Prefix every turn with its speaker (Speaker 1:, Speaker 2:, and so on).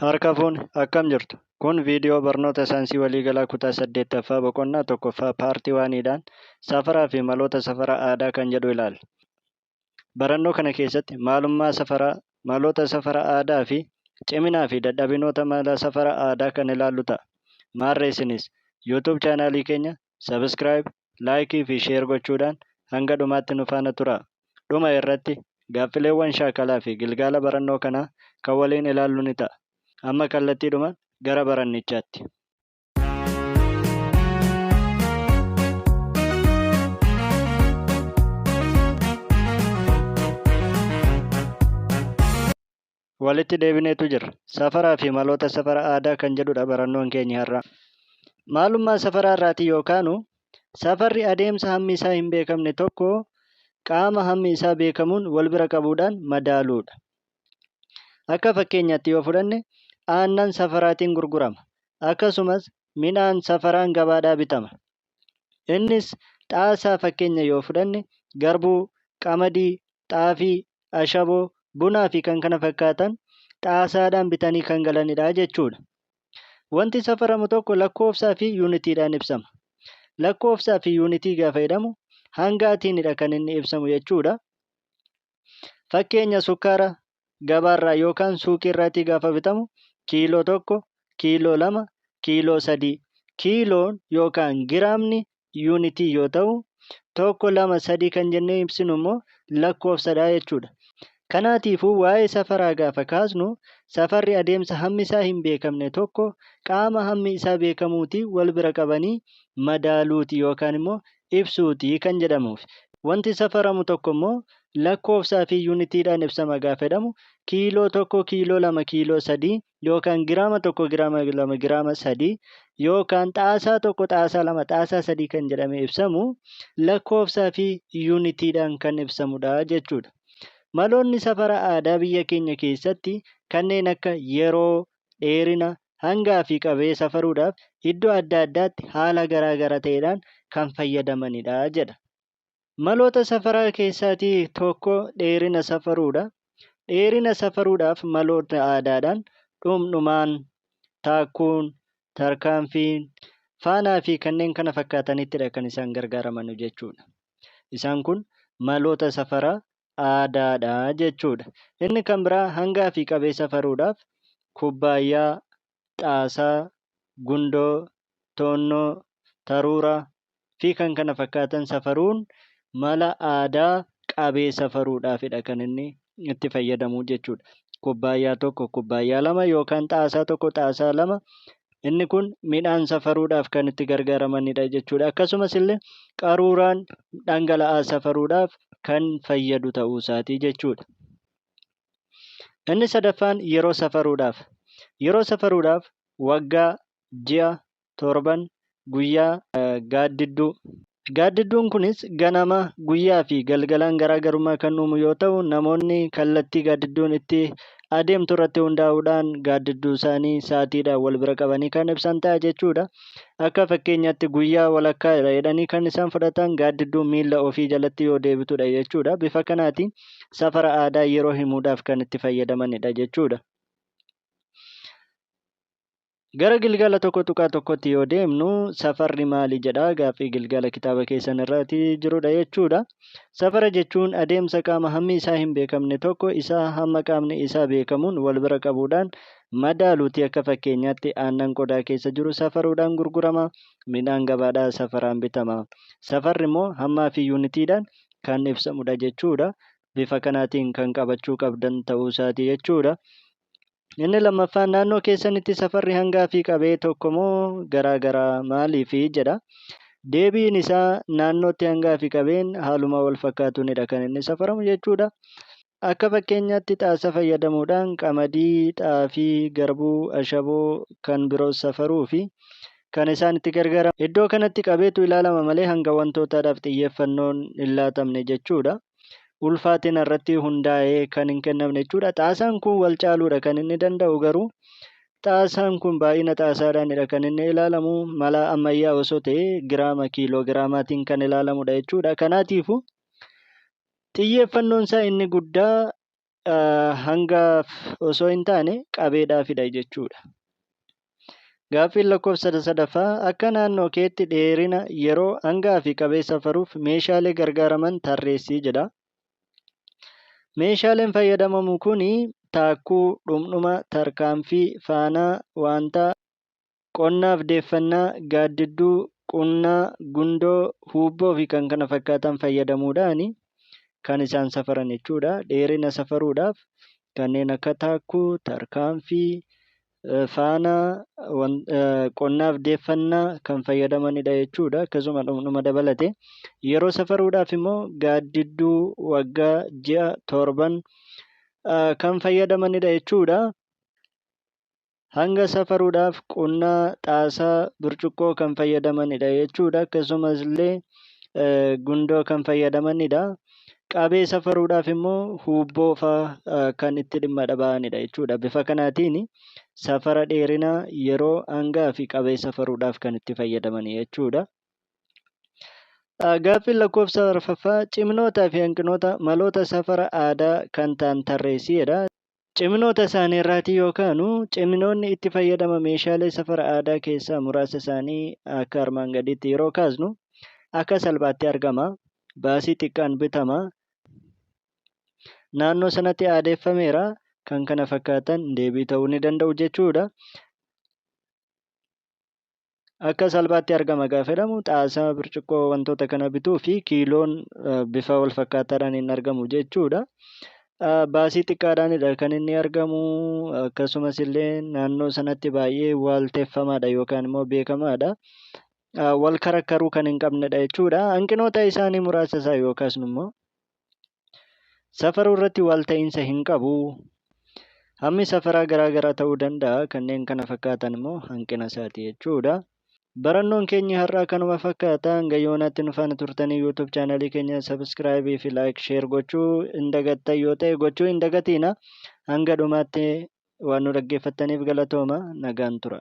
Speaker 1: Harka fuuni akkam jirtu? Kun viidiyoo barnoota saayinsii waliigalaa kutaa 8ffaa boqonnaa 1ffaa paartii 1dhaan safaraa fi maloota safaraa aadaa kan jedhu ilaalla. Barannoo kana keessatti maalummaa safaraa, maloota safaraa aadaa fi ciminaa fi dadhabinoota mala safaraa aadaa kan ilaallu ta'a. Maarree isinis YouTube chaanaalii keenya Subscribe, Laayikii fi Sheer gochuudhaan hanga dhumaatti nu faana turaa. Dhuma irratti gaaffileewwan shaakalaa fi gilgaala barannoo kanaa kan waliin ilaallu ni ta'a. Amma kallattiidhumaan gara barannichaatti. Walitti deebineetu jira. Safaraa fi maloota safaraa aadaa kan jedhudha barannoon keenya har'aa. Maalummaa safaraa irraati yookaanu safarri adeemsa hammi isaa hin beekamne tokko qaama hammi isaa beekamuun wal bira qabuudhaan madaaluudha. Akka fakkeenyaatti yoo fudhanne aannan safaraatiin gurgurama. Akkasumas midhaan safaraan gabaadhaa bitama. Innis xaasaa fakkeenya yoo fudhanne garbuu, qamadii, xaafii, ashaboo, bunaa fi kan kana fakkaatan xaasaadhaan bitanii kan galanidha jechuudha. Wanti safaramu tokko lakkoofsaa fi yuunitiidhaan ibsama. Lakkoofsaa fi yuunitii gaafa jedhamu hangaatiinidha kan inni ibsamu jechuudha. Fakkeenya sukkaara gabaarraa yookaan suuqii irraatii gaafa bitamu kiiloo 1, kiiloo 2, kiiloo 3. Kiiloon yookaan giraamni yuunitii yoo ta'u 1, 2, 3 kan jennee ibsinu immoo lakkoofsadha jechuudha. Kanaatiifuu waa'ee safaraa gaafa kaasnu safarri adeemsa hammi isaa hin beekamne tokko qaama hammi isaa beekamuutii wal bira qabanii madaaluuti yookaan immoo ibsuuti kan jedhamuuf. Wanti safaramu tokko immoo lakkoofsaa fi yuunitiidhaan ibsama gaafa jedhamu kiiloo 1, kiiloo 2, kiiloo 3 yookaan giraama 1, giraama 2, giraama 3 yookaan xaasaa 1, xaasaa 2, xaasaa 3 kan jedhamee ibsamu lakkoofsaa fi yuunitiidhaan kan ibsamudha jechuudha. Maloonni safara aadaa biyya keenya keessatti kanneen akka yeroo, dheerina, hangaa fi qabee safaruudhaaf iddoo adda addaatti haala garaa garaa ta'eedhaan kan fayyadamanidha jedha. Maloota safaraa keessaatii tokko dheerina safaruudha. Dheerina safaruudhaaf maloota aadaadhaan dhumdhumaan, taakkuun, tarkaanfiin, faanaa fi kanneen kana fakkaatanittidha kan isaan gargaaraman jechuudha. Isaan kun maloota safaraa aadaadha jechuudha. Inni kan biraa hangaa fi qabee safaruudhaaf kubbaayyaa, xaasaa, gundoo, toonnoo, taruuraa fi kan kana fakkaatan safaruun mala aadaa qabee safaruudhaafidha kan inni itti fayyadamu jechuudha. Kubbaayyaa 1, kubbaayyaa 2 yookaan xaasaa 1, xaasaa 2 inni kun midhaan safaruudhaaf kan itti gargaaramanidha jechuudha. Akkasumas illee qaruuraan dhangala'aa safaruudhaaf kan fayyadu ta'uu isaatii jechuudha. Inni sadaffaan yeroo safaruudhaaf. Yeroo safaruudhaaf waggaa, ji'a, torban, guyyaa, gaaddidduu. Gaaddidduun kunis ganama, guyyaa fi galgalaan garaagarummaa kan uumu yoo ta'u, namoonni kallattii gaaddidduun itti adeemtu irratti hundaa'uudhaan gaaddidduu isaanii sa'aatiidhaan wal bira qabanii kan ibsan ta'a jechuudha. Akka fakkeenyaatti guyyaa walakkaa jedhanii kan isaan fudhatan gaaddidduun miila ofii jalatti yoo deebitudha jechuudha. Bifa kanaatiin safara aadaa yeroo himuudhaaf kan itti fayyadamanidha jechuudha. Gara gilgala tokko tuqaa tokkotti yoo deemnu safarri maali jedha gaaffii gilgala kitaaba keessan irratti jirudha jechuudha. Safara jechuun adeemsa qaama hammi isaa hin beekamne tokko isaa hamma qaamni isaa beekamuun wal bira qabuudhaan madaaluuti. Akka fakkeenyaatti aannan qodaa keessa jiru safaruudhaan gurgurama. Midhaan gabaadhaa safaraan bitama. Safarri immoo hammaa fi yuunitiidhaan kan ibsamudha jechuudha. Bifa kanaatiin kan qabachuu qabdan ta'uu isaati jechuudha. Inni lammaffaan naannoo keessanitti safarri hangaa fi qabee tokko moo garaa garaa maaliifi jedha. Deebiin isaa naannootti hangaa fi qabeen haaluma wal fakkaatuunidha kan inni safaramu jechuudha. Akka fakkeenyaatti xaasa fayyadamuudhaan qamadii, xaafii, garbuu, ashaboo kan biroos safaruu fi kan isaan itti gargaaraman. Iddoo kanatti qabeetu ilaalama malee hanga wantootaadhaaf xiyyeeffannoon hin laatamne jechuudha. Ulfaatina irratti hundaa'ee kan hin kennamne jechuudha. Xaasaan kun wal caaluudha kan inni danda'u garuu xaasaan kun baay'ina xaasaadhaanidha kan inni ilaalamu. Mala ammayyaa osoo ta'e giraama kiiloo giraamaatiin kan ilaalamudha jechuudha. Kanaatiifuu xiyyeeffannoon isaa inni guddaa hanga osoo hin taane qabeedhaafidha jechuudha. Gaaffiin lakkoofsa sadaffaa akka naannoo keetti dheerina yeroo hangaa fi qabee safaruuf meeshaalee gargaaraman tarreessii jedha. Meeshaaleen fayyadamamu kun taakkuu, dhumdhuma, tarkaanfii, faanaa, waantaa, qonnaaf deeffannaa, gaaddidduu, qunnaa, gundoo, huubboo fi kan kana fakkaatan fayyadamuudhaan kan isaan safaran jechuudha. Dheerina safaruudhaaf kanneen akka taakkuu, tarkaanfii, faanaa, qonnaaf deeffannaa kan fayyadamanidha jechuudha. Akkasuma dhumdhuma dabalate. Yeroo safaruudhaaf immoo gaaddidduu, waggaa, ji'a, torban kan fayyadamanidha jechuudha. Hanga safaruudhaaf qunnaa, xaasaa, burcuqqoo kan fayyadamanidha jechuudha. Akkasumas illee gundoo kan fayyadamanidha. Qabee safaruudhaaf immoo huubboo fa'aa kan itti dhimma ba'anidha jechuudha. Bifa kanaatiin safara dheerinaa yeroo hangaa fi qabee safaruudhaaf kan itti fayyadaman jechuudha. Gaaffiin lakkoofsa arfaffaa cimnootaa fi hanqinoota maloota safara aadaa kan ta'an tarreessiidha. Cimnoota isaanii irraatii yookaan cimnoonni itti fayyadama meeshaalee safara aadaa keessaa muraasa isaanii akka armaan gadiitti yeroo kaasnu akka salphaatti argama. Baasii xiqqaan bitama. Naannoo sanatti aadeeffameera. Kan kana fakkaatan deebii ta'uu ni danda'u jechuudha. Akka salphaatti argama gaafa jedhamu xaasaa, burcuqqoo wantoota kana bituu fi kiiloon bifa wal fakkaataadhaan hin argamu jechuudha. Baasii xiqqaadhaanidha kan inni argamu. Akkasumas illee naannoo sanatti baay'ee waalteeffamaadha yookaan immoo beekamaadha. Wal karakkaruu kan hin qabnedha jechuudha. Hanqinoota isaanii muraasa isaa yoo kaasnu immoo safaruu irratti waalta'iinsa hin qabu. Hammi safaraa garaagaraa ta'uu danda'a. Kanneen kana fakkaatan immoo hanqina isaati jechuudha. Barannoon keenya har'aa kanuma fakkaata. Hanga yoonaatti nu faana turtanii YouTube chaanalii keenya subscribe fi like share gochuu hin dagattan yoo ta'e gochuu hin dagatiina. Hanga dhumaatti waan nu dhaggeeffattaniif galatooma. Nagaan tura.